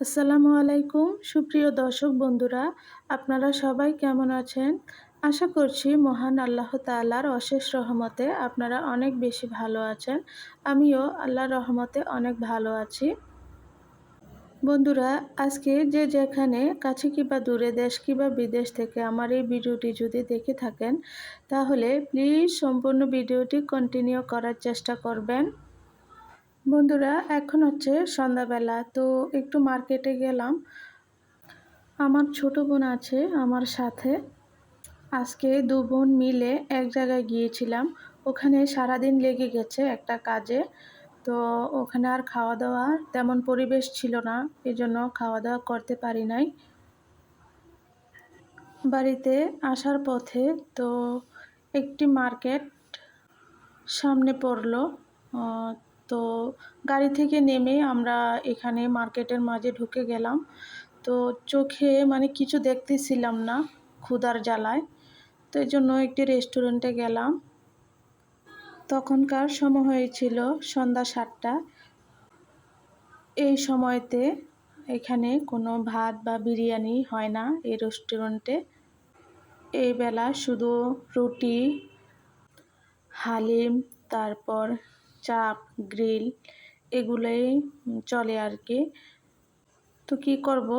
আসসালামু আলাইকুম সুপ্রিয় দর্শক বন্ধুরা, আপনারা সবাই কেমন আছেন? আশা করছি মহান আল্লাহ তাআলার অশেষ রহমতে আপনারা অনেক বেশি ভালো আছেন। আমিও আল্লাহর রহমতে অনেক ভালো আছি। বন্ধুরা, আজকে যে যেখানে কাছে কিংবা দূরে, দেশ কিংবা বিদেশ থেকে আমার এই ভিডিওটি যদি দেখে থাকেন, তাহলে প্লিজ সম্পূর্ণ ভিডিওটি কন্টিনিউ করার চেষ্টা করবেন। বন্ধুরা, এখন হচ্ছে সন্ধ্যাবেলা, তো একটু মার্কেটে গেলাম। আমার ছোট বোন আছে আমার সাথে। আজকে ২ বোন মিলে এক জায়গায় গিয়েছিলাম। ওখানে সারাদিন লেগে গেছে একটা কাজে। তো ওখানে আর খাওয়া-দাওয়া তেমন পরিবেশ ছিল না। এজন্য খাওয়া-দাওয়া করতে পারি নাই। বাড়িতে আসার পথে তো একটি মার্কেট সামনে পড়লো। আ তো গাড়ি থেকে নেমে আমরা এখানে মার্কেটের মাঝে ঢুকে গেলাম। তো চোখে মানে কিছু দেখতেছিলাম না ক্ষুধার জ্বালায়। তো এজন্য একটি রেস্টুরেন্টে গেলাম। তখনকার সময় হয়েছিল সন্ধ্যা ৭টা। এই সময়তে এখানে কোনো ভাত বা বিরিয়ানি হয় না এই রেস্টুরেন্টে। এই বেলা শুধু রুটি, হালিম, তারপর চাপ, গ্রিল এগুলোই চলে আরকি। তো কী করব?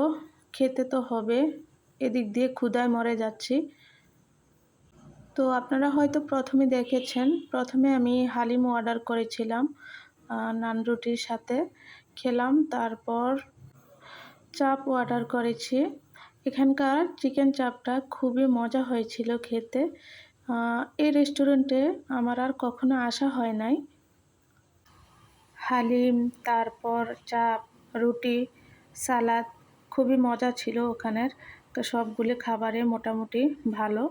খেতে তো হবে। এদিক দিয়ে ক্ষুধায় মরে যাচ্ছি। তো আপনারা হয়তো ১ম এ দেখেছেন। ১ম এ আমি হালিম অর্ডার করেছিলাম নান রুটির সাথে খেলাম। তারপর চাপ অর্ডার করেছি। এখানকার চিকেন চাপটা খুবই মজা হয়েছিল খেতে। এই রেস্টুরেন্টে আমার আর কখনো আসা হয় নাই। হালিম, তারপর চাপ, রুটি, সালাদ খুবই মজা ছিল ওখানের। তো সবগুলো খাবারই মোটামুটি ভালো।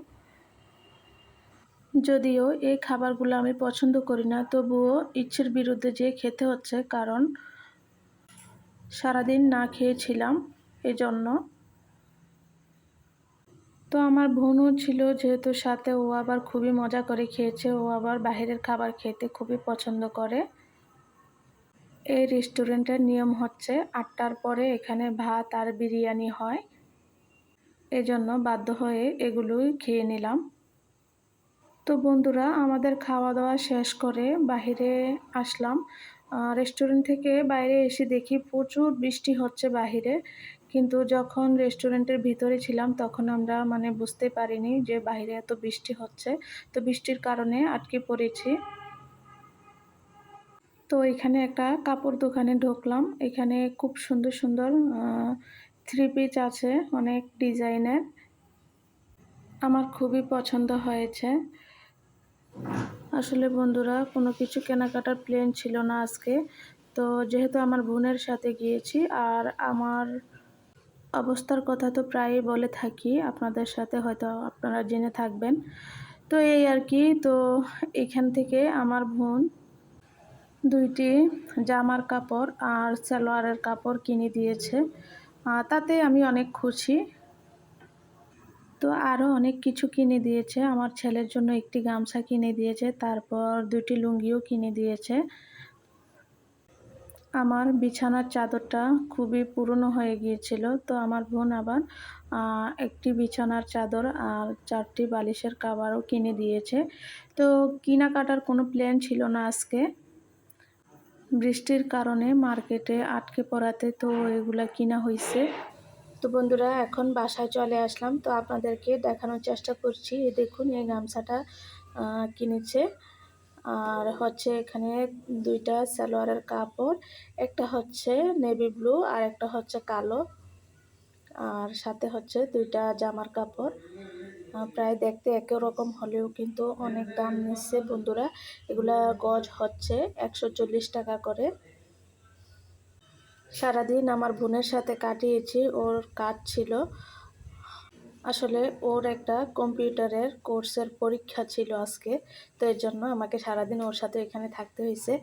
যদিও এই খাবারগুলো আমি পছন্দ করি না, তবুও ইচ্ছের বিরুদ্ধে যেয়ে খেতে হচ্ছে, কারণ সারাদিন না খেয়েছিলাম এজন্য। তো আমার বোনও ছিল যেহেতু সাথে, ও আবার খুবই মজা করে খেয়েছে। ও আবার বাহিরের খাবার খেতে খুবই পছন্দ করে। এই রেস্টুরেন্টের নিয়ম হচ্ছে ৮টার পরে এখানে ভাত আর বিরিয়ানি হয়। এজন্য বাধ্য হয়ে এগুলোই খেয়ে নিলাম। তো বন্ধুরা, আমাদের খাওয়া-দাওয়া শেষ করে বাহিরে আসলাম। রেস্টুরেন্ট থেকে বাইরে এসে দেখি প্রচুর বৃষ্টি হচ্ছে বাহিরে। কিন্তু যখন রেস্টুরেন্টের ভিতরে ছিলাম তখন আমরা মানে বুঝতে পারিনি যে বাহিরে এত বৃষ্টি হচ্ছে। তো বৃষ্টির কারণে আটকে পড়েছি। তো এখানে একটা কাপড় দোকানে ঢুকলাম। এখানে খুব সুন্দর, সুন্দর থ্রি পিস আছে অনেক ডিজাইনের। আমার খুবই পছন্দ হয়েছে। আসলে বন্ধুরা, কোনো কিছু কেনাকাটার প্ল্যান ছিল না আজকে। তো যেহেতু আমার বোনের সাথে গিয়েছি, আর আমার অবস্থার কথা তো প্রায়ই বলে থাকি, আপনাদের সাথে হয়তো আপনারা জেনে থাকবেন। তো এই আর কি। তো এখান থেকে আমার বোন ২ টি জামার কাপড় আর সালোয়ারের কাপড় কিনে দিয়েছে। তাতে আমি অনেক খুশি। তো আরও অনেক কিছু কিনে দিয়েছে। আমার ছেলের জন্য একটি গামছা কিনে দিয়েছে, তারপর ২ টি লুঙ্গিও কিনে দিয়েছে। আমার বিছানার চাদরটা খুবই পুরনো হয়ে গিয়েছিল। তো আমার বোন আবার একটি বিছানার চাদর আর ৪ টি বালিশের কভারও কিনে দিয়েছে। তো কেনাকাটার কোনো প্ল্যান ছিল না আজকে। বৃষ্টির কারণে মার্কেটে আটকে পড়াতে তো এগুলা কিনা হইছে। তো বন্ধুরা, এখন বাসায় চলে আসলাম। তো আপনাদেরকে দেখানোর চেষ্টা করছি। এই দেখুন, এই গামছাটা কিনেছে। আর হচ্ছে এখানে ২ টা সালোয়ারের কাপড়। একটা হচ্ছে নেভি ব্লু আর একটা হচ্ছে কালো। আর সাথে হচ্ছে ২ টা জামার কাপড়। প্রায় দেখতে একই রকম হলেও কিন্তু অনেক দাম নিচ্ছে বন্ধুরা। এগুলা গজ হচ্ছে ১৪০ টাকা করে। সারাদিন আমার বোনের সাথে কাটিয়েছি। ওর কাজ ছিল। আসলে ওর একটা কম্পিউটারের কোর্সের পরীক্ষা ছিল আজকে। তো এর জন্য আমাকে সারাদিন ওর সাথে এখানে থাকতে হইছে।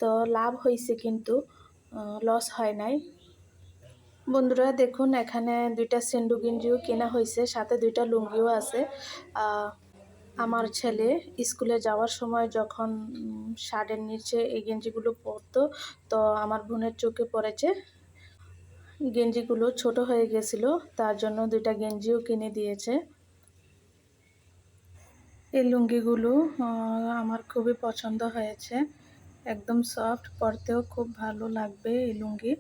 তো লাভ হইছে কিন্তু লস হয় নাই। বন্ধুরা দেখুন, এখানে ২ টা সেন্ডু গেঞ্জিও কেনা হইছে, সাথে ২ টা লুঙ্গিও আছে। আমার ছেলে স্কুলে যাওয়ার সময় যখন শার্টের নিচে এই গেঞ্জিগুলো পরতো, তো আমার বোনের চোখে পড়েছে। গেঞ্জিগুলো ছোট হয়ে গেছিল, তার জন্য 2টা গেঞ্জিও কিনে দিয়েছে। এই লুঙ্গিগুলো আমার খুবই পছন্দ হয়েছে, একদম সফট, পরতেও খুব ভালো লাগবে এই লুঙ্গি।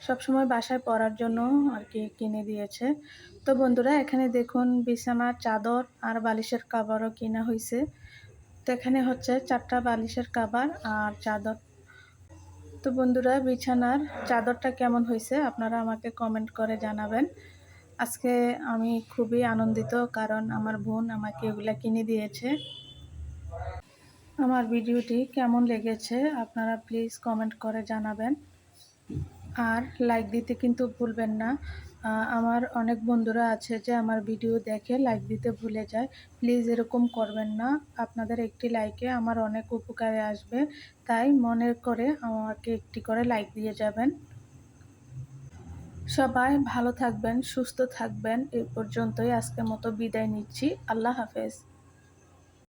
সবসময় বাসায় পরার জন্য আর কি কিনে দিয়েছে। তো বন্ধুরা, এখানে দেখুন বিছানার চাদর আর বালিশের কাভারও কিনা হয়েছে। তো এখানে হচ্ছে 4টা বালিশের কাভার আর চাদর। তো বন্ধুরা, বিছানার চাদরটা কেমন হয়েছে আপনারা আমাকে কমেন্ট করে জানাবেন। আজকে আমি খুবই আনন্দিত, কারণ আমার বোন আমাকে এগুলা কিনে দিয়েছে। আমার ভিডিওটি কেমন লেগেছে আপনারা প্লিজ কমেন্ট করে জানাবেন, আর লাইক দিতে কিন্তু ভুলবেন না। আমার অনেক বন্ধুরা আছে যে আমার ভিডিও দেখে লাইক দিতে ভুলে যায়। প্লিজ এরকম করবেন না, আপনাদের একটি লাইকে আমার অনেক উপকারে আসবে, তাই মনে করে আমাকে একটি করে লাইক দিয়ে যাবেন। সবাই ভালো থাকবেন, সুস্থ থাকবেন। এ পর্যন্তই, আজকের মতো বিদায় নিচ্ছি। আল্লাহ হাফেজ।